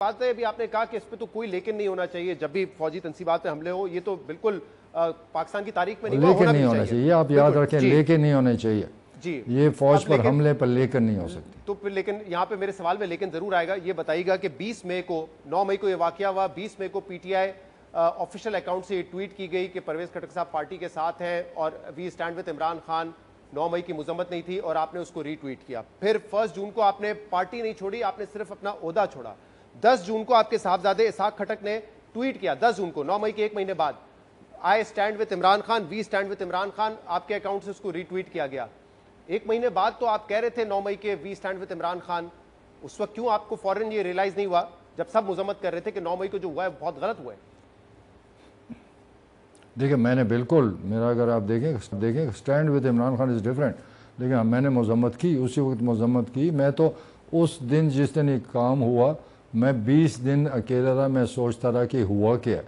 बात है, अभी आपने कहा कि इस पे तो कोई लेकिन नहीं होना चाहिए जब भी फौजी तंसीबात पे हमले हो, ये तो बिल्कुल पाकिस्तान की तारीख में नहीं हुआ, लेकिन होना नहीं भी होना चाहिए। चाहिए, आप याद रखें, लेकिन नहीं होने चाहिए जी ये फौज अब पर हमले पर लेकिन नहीं हो सकती। तो फिर लेकिन यहाँ पे मेरे सवाल में लेकिन जरूर आएगा। ये बताइएगा कि 20 मई को 9 मई को ये वाकया हुआ, 20 मई को पीटीआई ऑफिशियल अकाउंट से ये ट्वीट की गई कि परवेज खटक साहब पार्टी के साथ हैं और we stand with Imran Khan. 9 मई की मजम्मत नहीं थी और आपने उसको रीट्वीट किया। फिर 1 जून को आपने पार्टी नहीं छोड़ी, आपने सिर्फ अपना ओहदा छोड़ा। 10 जून को आपके साहबजादे इसहाक खटक ने ट्वीट किया, 10 जून को, 9 मई के एक महीने बाद, I stand with Imran Khan, we stand with Imran Khan. आपके अकाउंट से उसको रीट्वीट किया गया। एक महीने बाद तो आप कह रहे थे 9 मई के we stand with Imran Khan. उस वक्त क्यों आपको फौरन ये रियलाइज नहीं हुआ जब सब मजम्मत कर रहे थे कि 9 मई को जो हुआ है बहुत गलत हुआ है? देखिए, मैंने बिल्कुल, मेरा अगर आप देखें stand with Imran Khan is different, लेकिन मैंने मजम्मत की, उसी वक्त मजम्मत की। मैं तो उस दिन, जिस दिन ये काम हुआ, मैं 20 दिन अकेला रहा, मैं सोचता रहा कि हुआ क्या।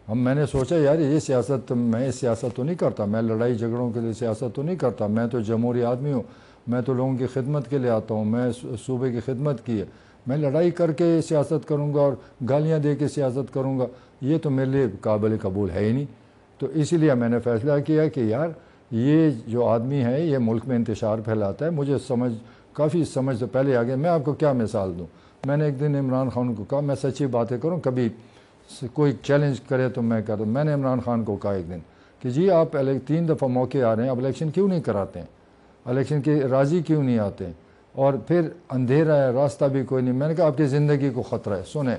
अब मैंने सोचा यार ये सियासत, मैं सियासत तो नहीं करता, मैं लड़ाई झगड़ों के लिए सियासत तो नहीं करता, मैं तो जमहूरी आदमी हूँ, मैं तो लोगों की खिदमत के लिए आता हूँ, मैं सूबे की खिदमत की है, मैं लड़ाई करके सियासत करूँगा और गालियाँ दे के सियासत करूँगा, ये तो मेरे लिए काबिल कबूल है ही नहीं। तो इसीलिए मैंने फ़ैसला किया कि यार ये जो आदमी है ये मुल्क में इंतशार फैलाता है। मुझे काफ़ी समझ से पहले आ गया। मैं आपको क्या मिसाल दूँ, मैंने एक दिन इमरान खान को कहा, मैं सच्ची बातें करूँ, कभी कोई चैलेंज करे तो मैं कहता हूँ। मैंने इमरान खान को कहा एक दिन कि जी आप 3 दफ़ा मौके आ रहे हैं, अब इलेक्शन क्यों नहीं कराते हैं, इलेक्शन के राज़ी क्यों नहीं आते, और फिर अंधेरा है, रास्ता भी कोई नहीं। मैंने कहा आपकी ज़िंदगी को ख़तरा है, सुने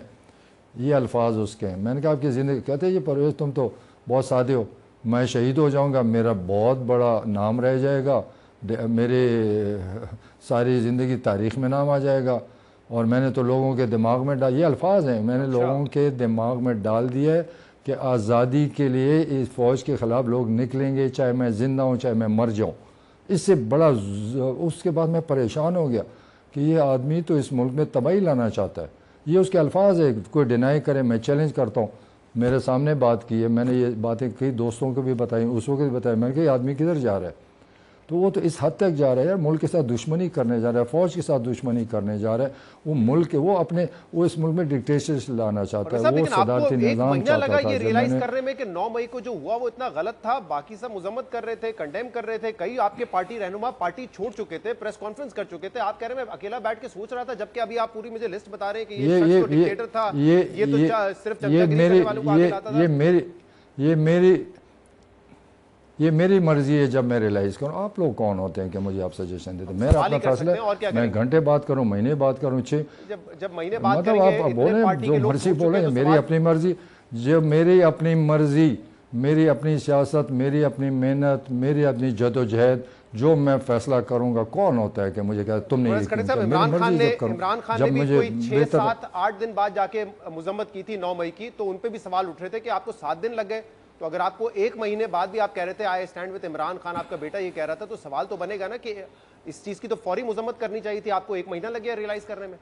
ये अल्फाज उसके हैं। मैंने कहा आपकी ज़िंदगी, कहते ये परवेज़ तुम तो बहुत सादे हो, मैं शहीद हो जाऊंगा, मेरा बहुत बड़ा नाम रह जाएगा, मेरे सारी ज़िंदगी तारीख़ में नाम आ जाएगा, और मैंने तो लोगों के दिमाग में ये अल्फाज हैं, मैंने लोगों के दिमाग में डाल दिया है कि आज़ादी के लिए इस फ़ौज के ख़िलाफ़ लोग निकलेंगे, चाहे मैं ज़िंदा हूँ चाहे मैं मर जाऊँ। इससे बड़ा उसके बाद मैं परेशान हो गया कि ये आदमी तो इस मुल्क में तबाही लाना चाहता है। ये उसके अल्फाज है, कोई डिनाई करे, मैं चैलेंज करता हूँ। मेरे सामने बात की है, मैंने ये बातें कई दोस्तों को भी बताई, उस वक्त भी बताया, मैंने कहा ये आदमी किधर जा रहा है। तो वो तो इस हद तक जा रहा है यार, मुल्क के साथ दुश्मनी करने जा रहा है, फ़ौज के साथ दुश्मनी करने जा रहा है। वो मुल्क वो इस मुल्क में डिक्टेटरशिप लाना चाहता है, वो सदारती निज़ाम चाहता था। ये रियलाइज करने में कि 9 मई को जो हुआ वो इतना गलत था, बाकी सब मजम्मत कर रहे थे, कंडेम कर रहे थे, कई आपके पार्टी रहनुमा पार्टी छोड़ चुके थे, प्रेस कॉन्फ्रेंस कर चुके थे। आप कह रहे हैं मैं अकेला बैठ के सोच रहा था, जबकि अभी आप पूरी मुझे लिस्ट बता रहे हैं कि ये शख्स तो डिक्टेटर था, ये तो सिर्फ चमचागिरी करने वालों को आगे लाता था। ये मेरी मर्जी है जब मैं रियलाइज़ करूँ। आप लोग कौन होते हैं कि मुझे आप सजेशन देते? मेरा अपना फैसला है, मैं घंटे बात करूँ, महीने बात करूँ, जब महीने बात मतलब आप बोले जो मर्जी बोले, मेरी अपनी मर्जी, जो मेरी अपनी मर्जी, मेरी अपनी सियासत, मेरी अपनी मेहनत, मेरी अपनी जदोजहद, जो मैं फैसला करूंगा, कौन होता है कि मुझे क्या तुमने इमरान खान ने भी कोई 6, 7, 8 दिन बाद जाके मजम्मत की थी 9 मई की, तो उन पे भी सवाल उठ रहे थे कि आपको 7 दिन लग गए। तो अगर आपको 1 महीने बाद भी आप कह रहे थे आई स्टैंड विद इमरान खान, आपका बेटा ये कह रहा था, तो सवाल तो बनेगा ना कि इस चीज की तो फौरी मजम्मत करनी चाहिए थी, आपको 1 महीना लग गया रियलाइज करने में।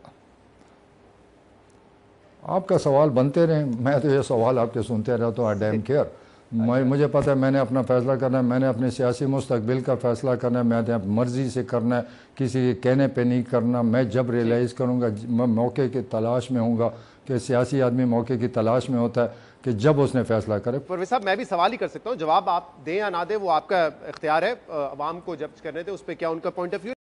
आपका सवाल बनते रहे, मैं तो ये सवाल आपके सुनते रहता हूँ, आई डैम केयर। मुझे पता है मैंने अपना फैसला करना है, मैंने अपने सियासी मुस्तकबिल का फैसला करना है, मैंने मर्जी से करना है, किसी के कहने पे नहीं करना। मैं जब रियलाइज़ करूँगा, मैं मौके की तलाश में हूँगा, कि सियासी आदमी मौके की तलाश में होता है कि जब उसने फैसला करे। परवेज़ साहब, मैं भी सवाल ही कर सकता हूँ, जवाब आप दें या ना दें वो आपका इख्तियार है, अवाम को जब्त करने थे उस पर क्या उनका पॉइंट ऑफ व्यू।